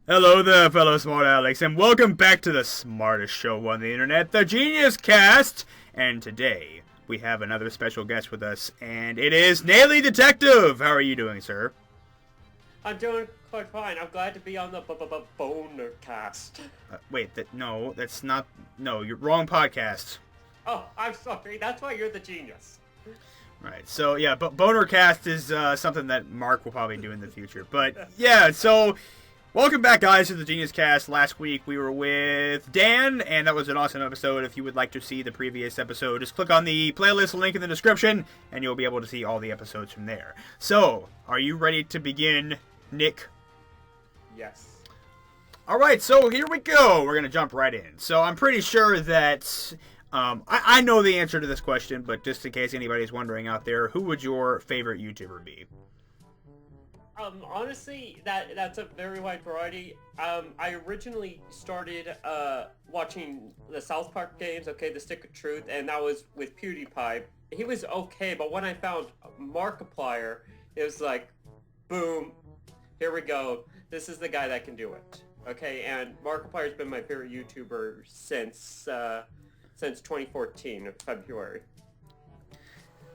Hello there, fellow Smart Alecs, and welcome back to the smartest show on the internet, the GeniusCast. And today, we have another special guest with us, and it is NALEY-DETECTIVE. How are you doing, sir? I'm doing quite fine. I'm glad to be on the Boner Cast. Wait, no, that's not... No, you're wrong podcast. Oh, I'm sorry. That's why you're the genius. Right, so yeah, but Bonercast is something that Mark will probably do in the future. But yeah, so... Welcome back, guys, to the GeniusCast. Last week we were with Dan, and that was an awesome episode. If you would like to see the previous episode, just click on the playlist link in the description, and you'll be able to see all the episodes from there. So, are you ready to begin, Nick? Yes. Alright, so here we go. We're going to jump right in. So, I'm pretty sure that... I know the answer to this question, but just in case anybody's wondering out there, who would your favorite YouTuber be? Honestly, that's a very wide variety. I originally started watching the South Park games, okay, The Stick of Truth, and that was with PewDiePie. He was okay, but when I found Markiplier, it was like, boom, here we go. This is the guy that can do it, okay? And Markiplier's been my favorite YouTuber since 2014, February.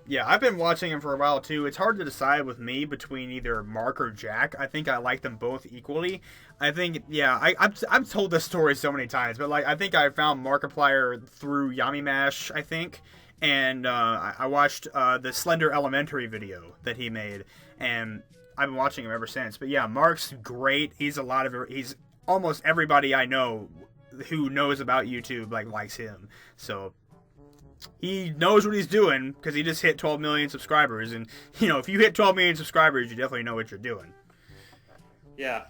Yeah, I've been watching him for a while too. It's hard to decide with me between either Mark or Jack. I think I like them both equally. I think, yeah, I've told this story so many times, but like I think I found Markiplier through Yummy Mash, I think, and I watched the Slender Elementary video that he made, and I've been watching him ever since. But yeah, Mark's great. He's almost everybody I know who knows about YouTube likes him. So. He knows what he's doing because he just hit 12 million subscribers, and you know if you hit 12 million subscribers, you definitely know what you're doing. Yeah,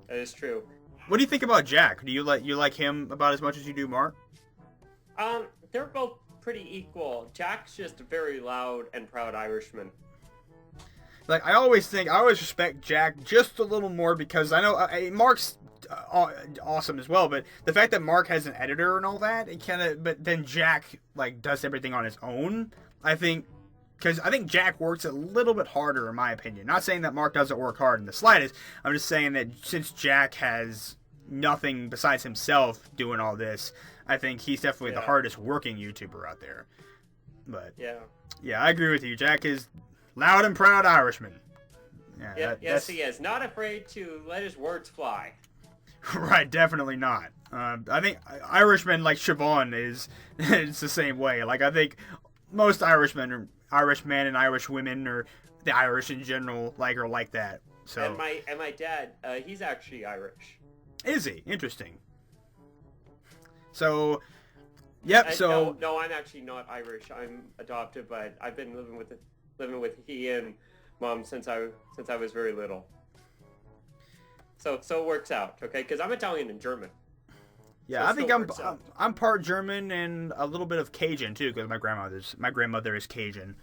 that is true. What do you think about Jack? Do you like him about as much as you do Mark? They're both pretty equal. Jack's just a very loud and proud Irishman. Like I always respect Jack just a little more because I know Mark's awesome as well, but the fact that Mark has an editor and all that, but then Jack does everything on his own. I think Jack works a little bit harder in my opinion. Not saying that Mark doesn't work hard in the slightest. I'm just saying that since Jack has nothing besides himself doing all this, I think he's definitely the hardest working YouTuber out there. But yeah, I agree with you. Jack is loud and proud Irishman. Yes, he is. Not afraid to let his words fly. Right, definitely not. I think Irishmen like Siobhan it's the same way. Like I think most Irishmen and Irish women or the Irish in general are like that. So and my dad, he's actually Irish. Is he? Interesting. So, yep. No, I'm actually not Irish. I'm adopted, but I've been living with he and mom since I was very little. So it works out, okay? Because I'm Italian and German. Yeah, so I think I'm part German and a little bit of Cajun too, because my grandmother is Cajun.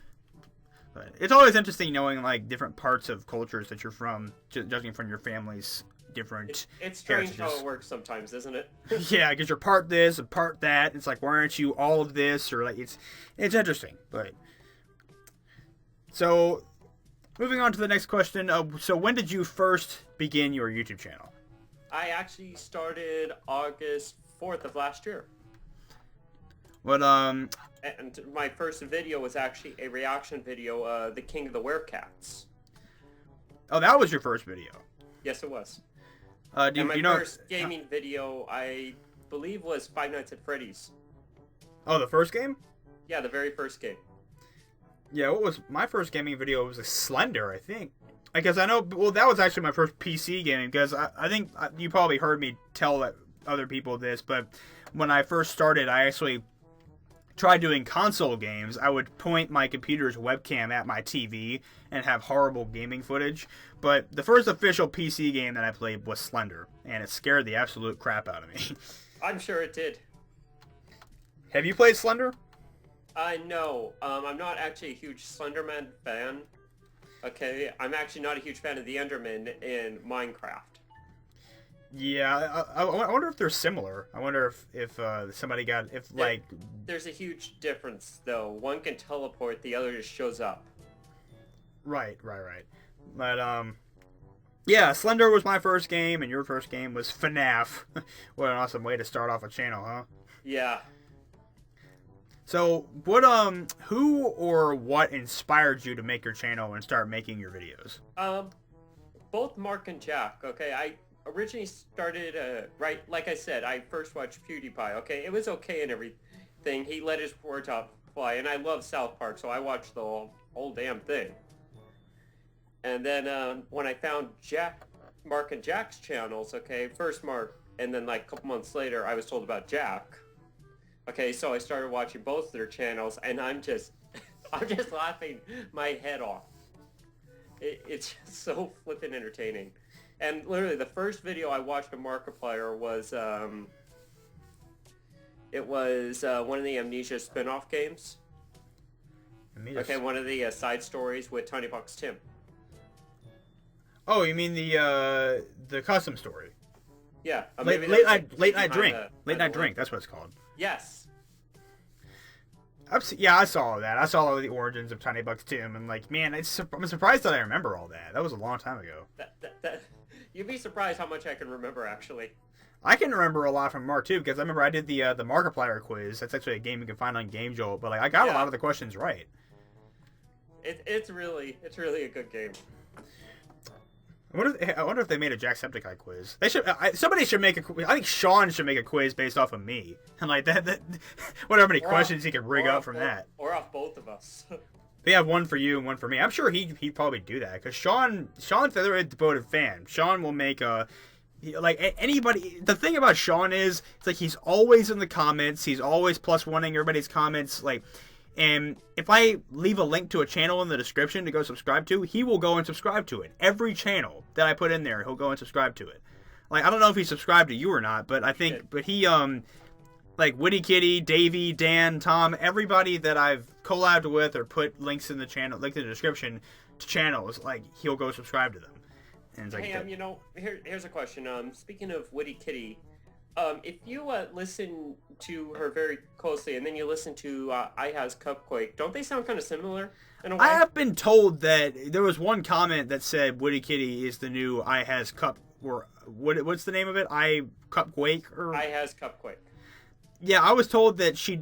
But it's always interesting knowing different parts of cultures that you're from, judging from your family's different. It's strange how it works sometimes, isn't it? Yeah, because you're part this and part that. It's like, why aren't you all of this? Or it's interesting, but so. Moving on to the next question. So when did you first begin your YouTube channel? I actually started August 4th of last year. What, And my first video was actually a reaction video, The King of the Werecats. Oh, that was your first video? Yes, it was. And my first gaming video, I believe, was Five Nights at Freddy's. Oh, the first game? Yeah, the very first game. Yeah, what was my first gaming video? Was a Slender, I think. Because I know, well, that was actually my first PC gaming. Because I think you probably heard me tell other people this, but when I first started, I actually tried doing console games. I would point my computer's webcam at my TV and have horrible gaming footage. But the first official PC game that I played was Slender, and it scared the absolute crap out of me. I'm sure it did. Have you played Slender? No. I'm not actually a huge Slenderman fan. Okay, I'm actually not a huge fan of the Enderman in Minecraft. Yeah, I wonder if they're similar. I wonder if somebody got There's a huge difference though. One can teleport, the other just shows up. Right. But Yeah, Slender was my first game, and your first game was FNAF. What an awesome way to start off a channel, huh? Yeah. So, who or what inspired you to make your channel and start making your videos? Both Mark and Jack. Okay, I originally started right, like I said, I first watched PewDiePie. Okay, it was okay and everything. He let his words out fly, and I love South Park, so I watched the whole damn thing. And then when I found Mark and Jack's channels, okay, first Mark, and then like a couple months later, I was told about Jack. Okay, so I started watching both their channels, and I'm just laughing my head off. It's just so flippin' entertaining. And literally, the first video I watched of Markiplier was, it was one of the Amnesia spin-off games. Okay, one of the side stories with Tiny Box Tim. Oh, you mean the custom story? Yeah. Late night drink. Late night drink. That's what it's called. Yes. Yeah, I saw that. I saw all the origins of Tiny Bucks Tim, and like, man, I'm surprised that I remember all that. That was a long time ago. You'd be surprised how much I can remember, actually. I can remember a lot from Mark too, because I remember I did the Markiplier quiz. That's actually a game you can find on GameJolt, but like I got a lot of the questions right. It's really a good game. I wonder if they made a Jacksepticeye quiz. They should. Somebody should make a quiz. I think Sean should make a quiz based off of me, and like that whatever many questions he could rig up from that. Or off both of us. They have one for you and one for me. I'm sure he'd probably do that because Sean's a very devoted fan. Sean will make like anybody. The thing about Sean is it's like he's always in the comments. He's always plus oneing everybody's comments. Like, and if I leave a link to a channel in the description to go subscribe to, he will go and subscribe to it. Every channel that I put in there, he'll go and subscribe to it. Like, I don't know if he subscribed to you or not, but I think, but he, like Witty Kitty, Davey, Dan, Tom, everybody that I've collabed with or put links in the channel, link in the description to channels, like, he'll go subscribe to them. And it's like, hey, you know, here's a question. Speaking of Witty Kitty, if you listen to her very closely and then you listen to I Has Cupquake, don't they sound kind of similar in a way? I have been told that there was one comment that said Witty Kitty is the new I Has Cup, or what's the name of it? Cupquake? Or I Has Cupquake. Yeah, I was told that she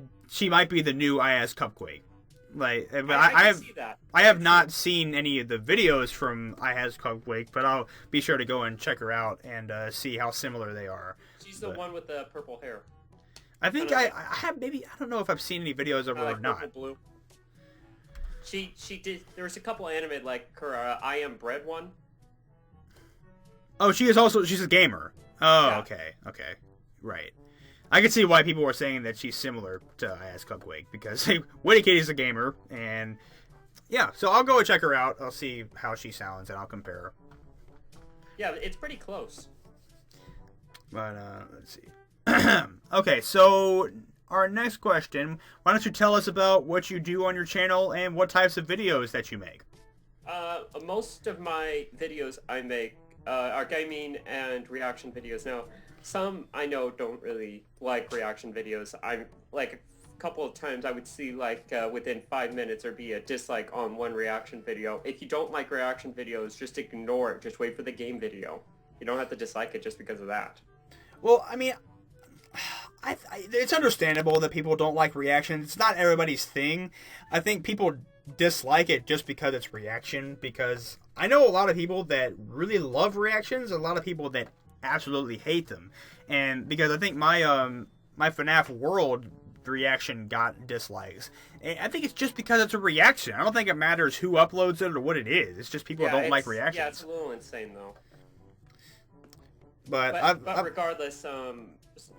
might be the new I Has Cupquake. Like, but I have not seen any of the videos from I Has Cupquake, but I'll be sure to go and check her out and see how similar they are. She's the one with the purple hair. I think I have maybe, I don't know if I've seen any videos of her or not. Purple blue. She did. There was a couple animated like her I Am Bread one. Oh, she's a gamer. Oh, yeah. Okay, right. I can see why people were saying that she's similar to I Ask Cupquake, because Witty Kitty's a gamer, and yeah, so I'll go and check her out. I'll see how she sounds, and I'll compare her. Yeah, it's pretty close. But, let's see. Okay, so our next question, why don't you tell us about what you do on your channel and what types of videos that you make? Most of my videos I make are gaming and reaction videos. Now, some I know don't really like reaction videos. I'm like a couple of times I would see like within 5 minutes there'd be a dislike on one reaction video. If you don't like reaction videos, just ignore it. Just wait for the game video. You don't have to dislike it just because of that. Well, I mean, it's understandable that people don't like reactions. It's not everybody's thing. I think people dislike it just because it's reaction, because I know a lot of people that really love reactions, a lot of people that absolutely hate them, and because I think my my FNAF World reaction got dislikes, and I think it's just because it's a reaction. I don't think it matters who uploads it or what it is. It's just people don't like reactions. Yeah, it's a little insane though. But regardless,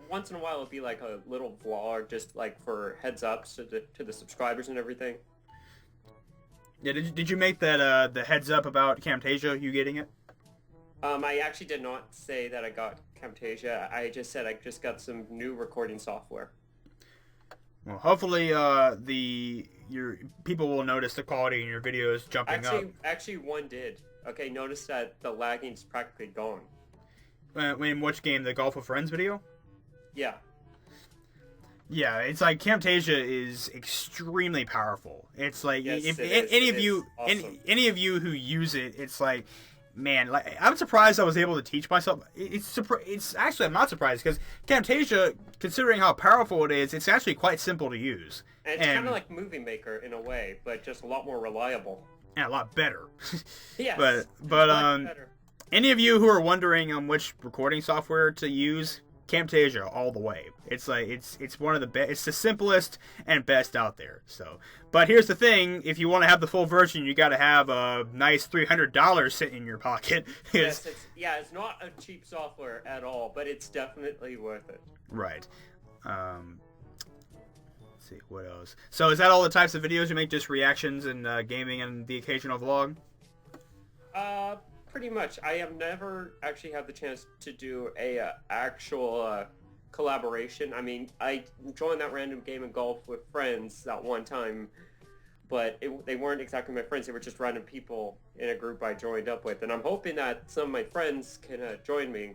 once in a while it'll be like a little vlog, just like for heads ups to the subscribers and everything. Yeah, did you make that the heads up about Camtasia, you getting it? I actually did not say that I got Camtasia. I just said I just got some new recording software. Well, hopefully your people will notice the quality in your videos jumping up. Actually, one did. Okay, notice that the lagging is practically gone. In which game? The Golf with Friends video? Yeah. Yeah, it's like Camtasia is extremely powerful. It's like, yes, if any of you who use it, it's like man, like I'm surprised I was able to teach myself. It's actually I'm not surprised because Camtasia, considering how powerful it is, it's actually quite simple to use. And it's kind of like Movie Maker in a way, but just a lot more reliable. And a lot better. Yes. But any of you who are wondering which recording software to use, Camtasia all the way. It's like it's one of the best. It's the simplest and best out there. So, but here's the thing: if you want to have the full version, you got to have a nice $300 sitting in your pocket. Yes, it's not a cheap software at all, but it's definitely worth it. Right. Let's see what else. So, is that all the types of videos you make? Just reactions and gaming and the occasional vlog? Pretty much. I have never actually had the chance to do a actual collaboration. I mean, I joined that random game of golf with friends that one time, but they weren't exactly my friends. They were just random people in a group I joined up with, and I'm hoping that some of my friends can join me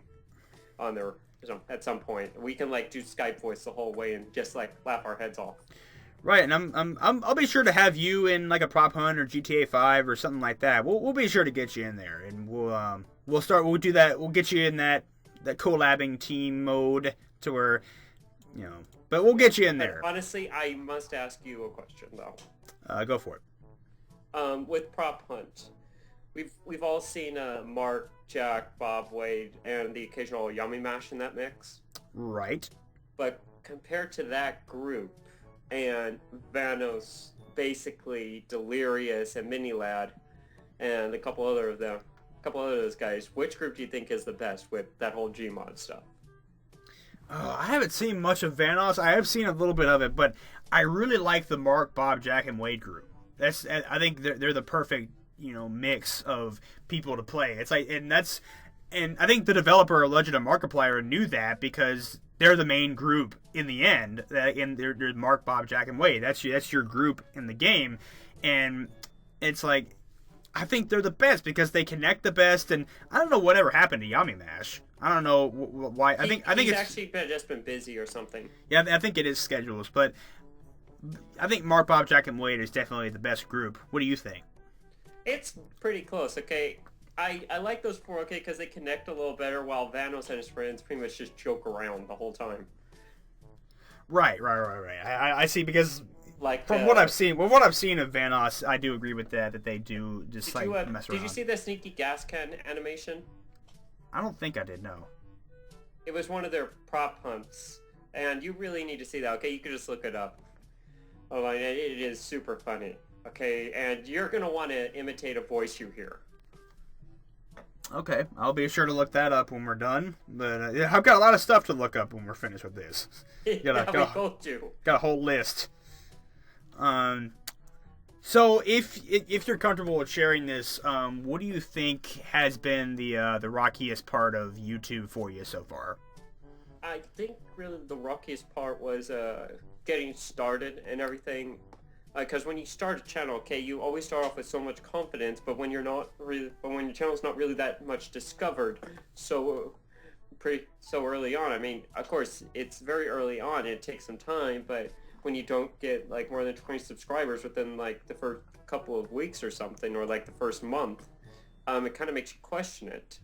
on there at some point. We can like do Skype voice the whole way and just like laugh our heads off. Right, and I'll be sure to have you in like a Prop Hunt or GTA 5 or something like that. We'll be sure to get you in there, and we'll do that. We'll get you in that collabing team mode to where, but we'll get you in there. But honestly, I must ask you a question though. Go for it. With Prop Hunt, we've all seen Mark, Jack, Bob, Wade, and the occasional Yummy Mash in that mix. Right. But compared to that group, and Vanos, basically Delirious and Mini Lad, and a couple other of those guys, which group do you think is the best with that whole Gmod stuff? I haven't seen much of Vanos. I have seen a little bit of it, but I really like the Mark, Bob, Jack, and Wade group. I think they're the perfect mix of people to play. It's like, and I think the developer Legend of Markiplier knew that because they're the main group in the end. And they're Mark, Bob, Jack, and Wade. That's your group in the game, and it's like I think they're the best because they connect the best. And I don't know whatever happened to Yummy Mash. I don't know why. I think he's it's actually just been busy or something. Yeah, I think it is schedules, but I think Mark, Bob, Jack, and Wade is definitely the best group. What do you think? It's pretty close. Okay. I like those four, okay, because they connect a little better, while Vanos and his friends pretty much just joke around the whole time. Right. I see, because like from what I've seen of Vanos, I do agree with that they do just mess around. Did you see the sneaky gas can animation? I don't think I did. No. It was one of their prop hunts, and you really need to see that. Okay, you can just look it up. Oh, and it is super funny. Okay, and you're gonna want to imitate a voice you hear. Okay, I'll be sure to look that up when we're done. But I've got a lot of stuff to look up when we're finished with this. We both do. Got a whole list. So if you're comfortable with sharing this, what do you think has been the rockiest part of YouTube for you so far? I think really the rockiest part was getting started and everything. Because when you start a channel, okay, you always start off with so much confidence, but when your channel's not really that much discovered, so early on. I mean, of course, it's very early on, and it takes some time, but when you don't get like more than 20 subscribers within like the first couple of weeks or something, or like the first month, it kind of makes you question it.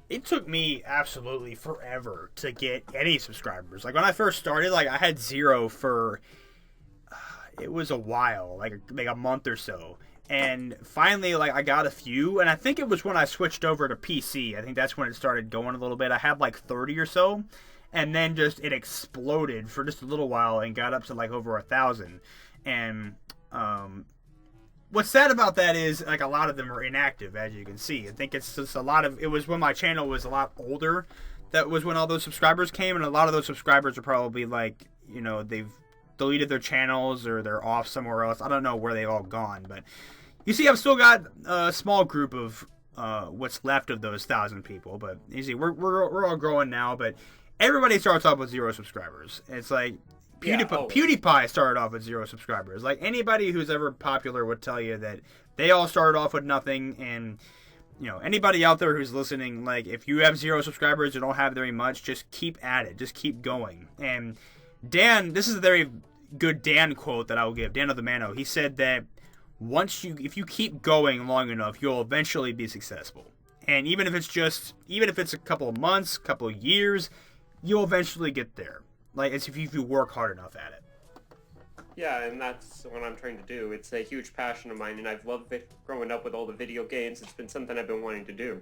It took me absolutely forever to get any subscribers. Like when I first started, like I had 0 for. It was a while, like a month or so, and finally, like I got a few, and I think it was when I switched over to PC. I think that's when it started going a little bit. I had like 30 or so, and then just it exploded for just a little while and got up to like over 1,000. And what's sad about that is like a lot of them are inactive, as you can see. I think it's just it was when my channel was a lot older. That was when all those subscribers came, and a lot of those subscribers are probably like they've deleted their channels or they're off somewhere else. I don't know where they've all gone, but you see I've still got a small group of what's left of those 1,000 people, but you see we're all growing now, but everybody starts off with 0 subscribers. It's like PewDiePie started off with 0 subscribers. Like anybody who's ever popular would tell you that they all started off with nothing. And anybody out there who's listening, like if you have 0 subscribers or don't have very much, just keep at it, just keep going. And Dan, this is a very good Dan quote that I will give, Dan of the Mano. He said that if you keep going long enough, you'll eventually be successful. And even if it's a couple of months, couple of years, you'll eventually get there. Like, it's if you work hard enough at it. Yeah, and that's what I'm trying to do. It's a huge passion of mine, and I've loved it growing up with all the video games. It's been something I've been wanting to do.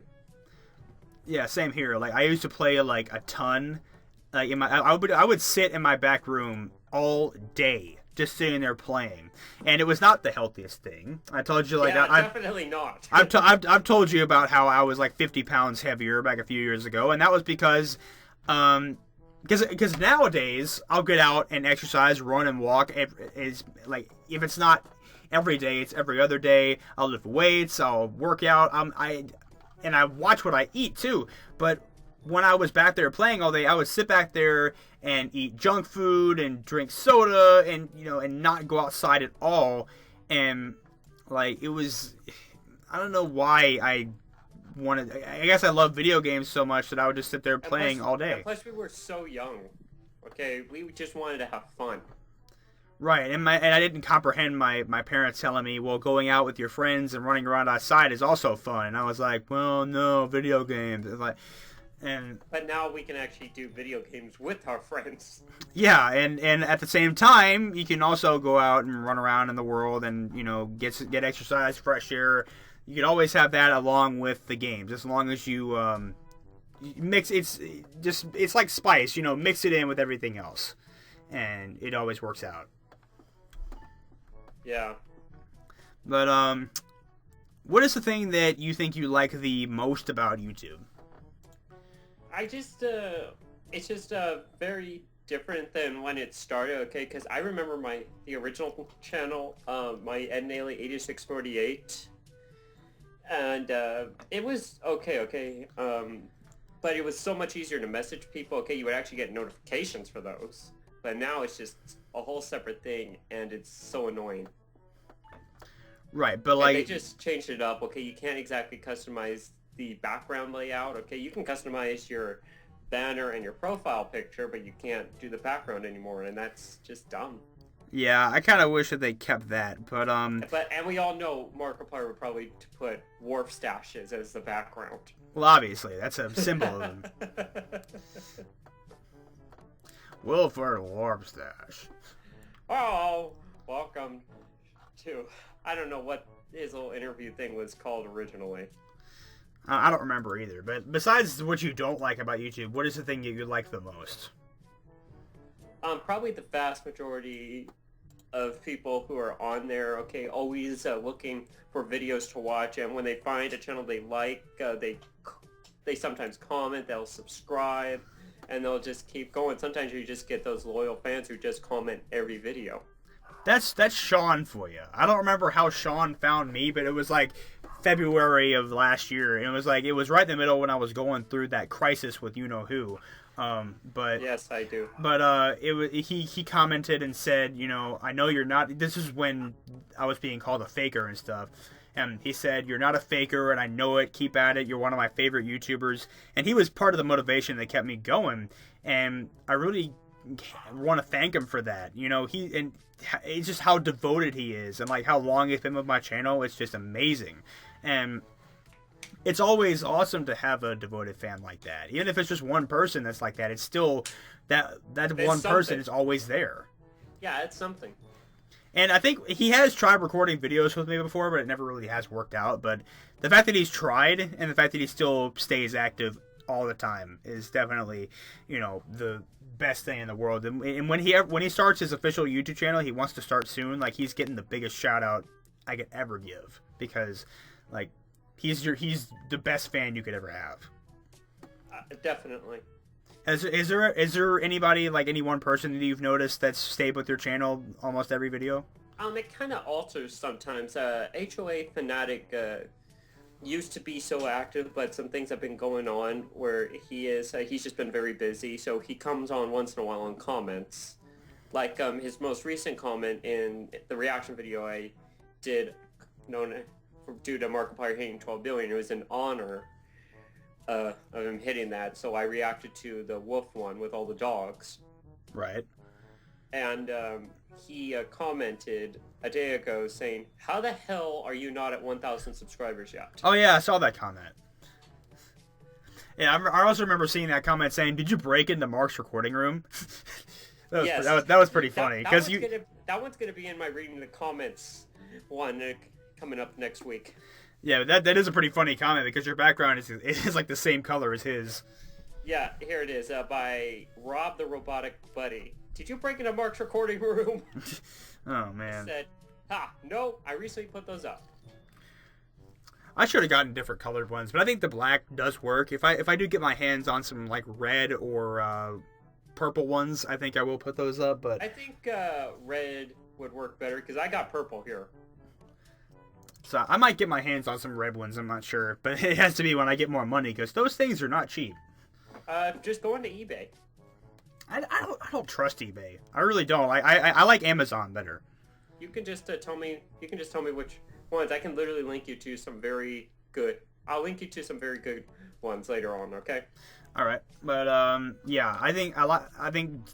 Yeah, same here. Like, I used to play like a ton. Like I would sit in my back room all day, just sitting there playing, and it was not the healthiest thing. I told you, like, yeah, definitely not. I've told you about how I was like 50 pounds heavier back a few years ago, and that was because nowadays I'll get out and exercise, run and walk. Is like, if it's not every day, it's every other day. I'll lift weights, I'll work out. And I watch what I eat too. But when I was back there playing all day, I would sit back there and eat junk food and drink soda and and not go outside at all. And like, it was, I don't know why I guess I love video games so much that I would just sit there playing all day. Plus we were so young. Okay, we just wanted to have fun. Right, and I didn't comprehend my parents telling me, well, going out with your friends and running around outside is also fun. And I was like, well, no, video games. But now we can actually do video games with our friends. Yeah, and at the same time, you can also go out and run around in the world and get exercise, fresh air. You can always have that along with the games, as long as you mix. It's like spice, mix it in with everything else, and it always works out. Yeah. But what is the thing that you think you like the most about YouTube? It's just very different than when it started, okay? Because I remember the original channel, my NALEY-8648, and it was okay, but it was so much easier to message people. Okay, you would actually get notifications for those, but now it's just a whole separate thing, and it's so annoying. Right, but like, they just changed it up. Okay, you can't exactly customize the background layout. Okay, you can customize your banner and your profile picture, but you can't do the background anymore, and that's just dumb. Yeah, I kind of wish that they kept that, but and we all know Markiplier would probably put wharf stashes as the background. Well, obviously, that's a symbol of him. Wilford Warp Stash. Oh, welcome to... I don't know what his little interview thing was called originally. I don't remember either, but besides what you don't like about YouTube, what is the thing you like the most? Probably the vast majority of people who are on there, okay, always looking for videos to watch, and when they find a channel they like, they sometimes comment, they'll subscribe, and they'll just keep going. Sometimes you just get those loyal fans who just comment every video. That's Sean for you. I don't remember how Sean found me, but it was like February of last year, and it was right in the middle when I was going through that crisis with you-know-who. But yes, I do. But he commented and said, I know you're not. This is when I was being called a faker and stuff. And he said, you're not a faker, and I know it. Keep at it. You're one of my favorite YouTubers. And he was part of the motivation that kept me going. And I really want to thank him for that. It's just how devoted he is, and like how long he's been with my channel. It's just amazing. And it's always awesome to have a devoted fan like that. Even if it's just one person that's like that, it's still that one person is always there. Yeah, it's something. And I think he has tried recording videos with me before, but it never really has worked out. But the fact that he's tried, and the fact that he still stays active all the time, is definitely, the best thing in the world. And when he starts his official YouTube channel, he wants to start soon. Like, he's getting the biggest shout out I could ever give, because like he's the best fan you could ever have. Definitely. Is there anybody, like any one person that you've noticed that's stayed with your channel almost every video? It kind of alters sometimes. HOA Fanatic used to be so active, but some things have been going on where he's just been very busy, so he comes on once in a while and comments. Like his most recent comment in the reaction video I did, due to Markiplier hitting 12 billion, it was in honor of him hitting that, so I reacted to the wolf one with all the dogs. Right. and he commented a day ago saying, "How the hell are you not at 1,000 subscribers yet?" Oh yeah, I saw that comment. Yeah, I also remember seeing that comment saying, "Did you break into Mark's recording room?" Yes, that was pretty funny because that one's gonna be in my reading the comments one coming up next week. Yeah, that is a pretty funny comment because your background is like the same color as his. Yeah, here it is by Rob the Robotic Buddy. Did you break into Mark's recording room? Oh man. I said, no, I recently put those up. I should have gotten different colored ones, but I think the black does work. If I do get my hands on some like red or purple ones, I think I will put those up. But I think red would work better because I got purple here. So I might get my hands on some red ones. I'm not sure, but it has to be when I get more money because those things are not cheap. Just go into eBay. I don't trust eBay. I really don't. I like Amazon better. You can just tell me. You can just tell me which ones. I can literally link you to some very good. I'll link you to some very good ones later on. Okay. All right, but yeah, I think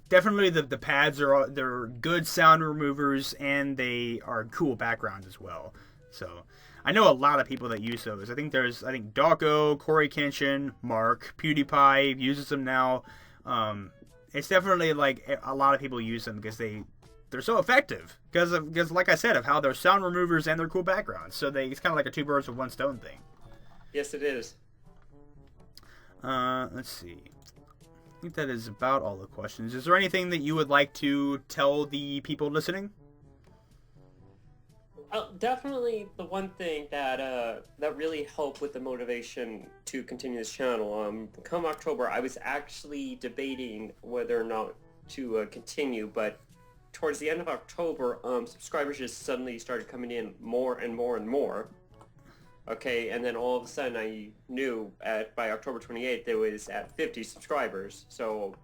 definitely the pads they're good sound removers and they are cool backgrounds as well. So I know a lot of people that use those. I think Dawko, Corey Kenshin, Mark, PewDiePie uses them now. It's definitely like a lot of people use them because they're so effective because like I said of how they're sound removers and they're cool backgrounds. So it's kind of like a two birds with one stone thing. Yes, it is. Let's see. I think that is about all the questions. Is there anything that you would like to tell the people listening? Definitely the one thing that really helped with the motivation to continue this channel. Come October, I was actually debating whether or not to continue, but towards the end of October, subscribers just suddenly started coming in more and more and more. Okay, and then all of a sudden I knew by October 28th it was at 50 subscribers. So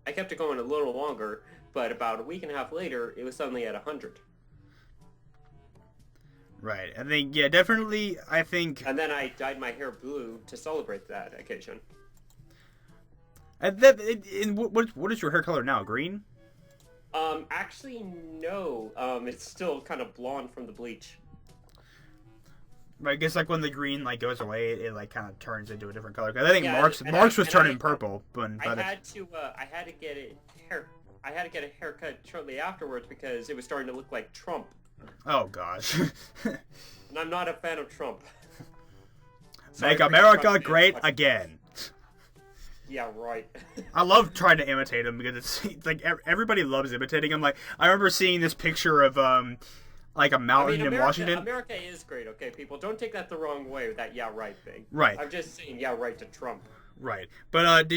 I kept it going a little longer, but about a week and a half later, it was suddenly at 100. Right. I think, yeah, definitely, I think... And then I dyed my hair blue to celebrate that occasion. What is your hair color now? Green? Actually, no. It's still kind of blonde from the bleach. I guess like when the green like goes away, it like kind of turns into a different color. I think Mark's was turning purple, but I had to get a haircut shortly afterwards because it was starting to look like Trump. Oh gosh. And I'm not a fan of Trump. Make America great again. Yeah, right. I love trying to imitate him because it's like everybody loves imitating him. Like I remember seeing this picture of like a mountain in Washington. America is great, okay, people. Don't take that the wrong way with that "yeah right" thing. Right. I'm just saying "yeah right" to Trump. Right. But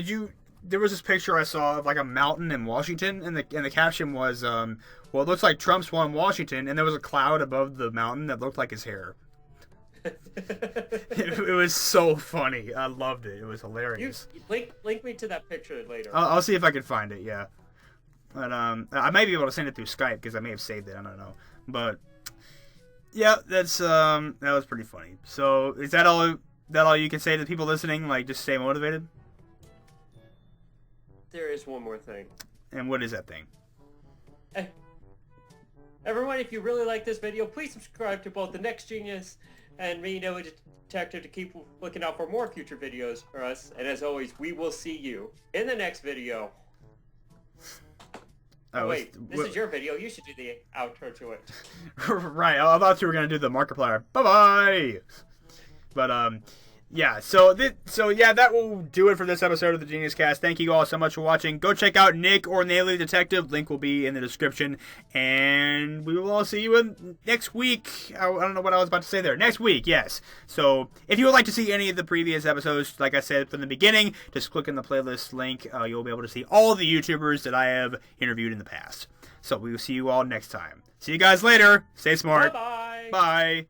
there was this picture I saw of like a mountain in Washington, and the caption was well, it looks like Trump's won Washington, and there was a cloud above the mountain that looked like his hair. It was so funny. I loved it. It was hilarious. Link me to that picture later. I'll see if I can find it. Yeah. But I might be able to send it through Skype because I may have saved it. I don't know. But yeah, that was pretty funny. So is that all you can say to the people listening? Like, just stay motivated. There is one more thing. And what is that thing? Hey, everyone, if you really like this video, please subscribe to both TheNextGenius and me, NALEY-DETECTIVE, to keep looking out for more future videos for us. And as always, we will see you in the next video. Oh, wait, this is your video. You should do the outro to it. Right, I thought you were going to do the Markiplier. Bye-bye! But, yeah, so yeah, that will do it for this episode of the GeniusCast. Thank you all so much for watching. Go check out Nick or NALEY-DETECTIVE. Link will be in the description. And we will all see you next week. I don't know what I was about to say there. Next week, yes. So if you would like to see any of the previous episodes, like I said from the beginning, just click on the playlist link. You'll be able to see all the YouTubers that I have interviewed in the past. So we will see you all next time. See you guys later. Stay smart. Bye-bye. Bye.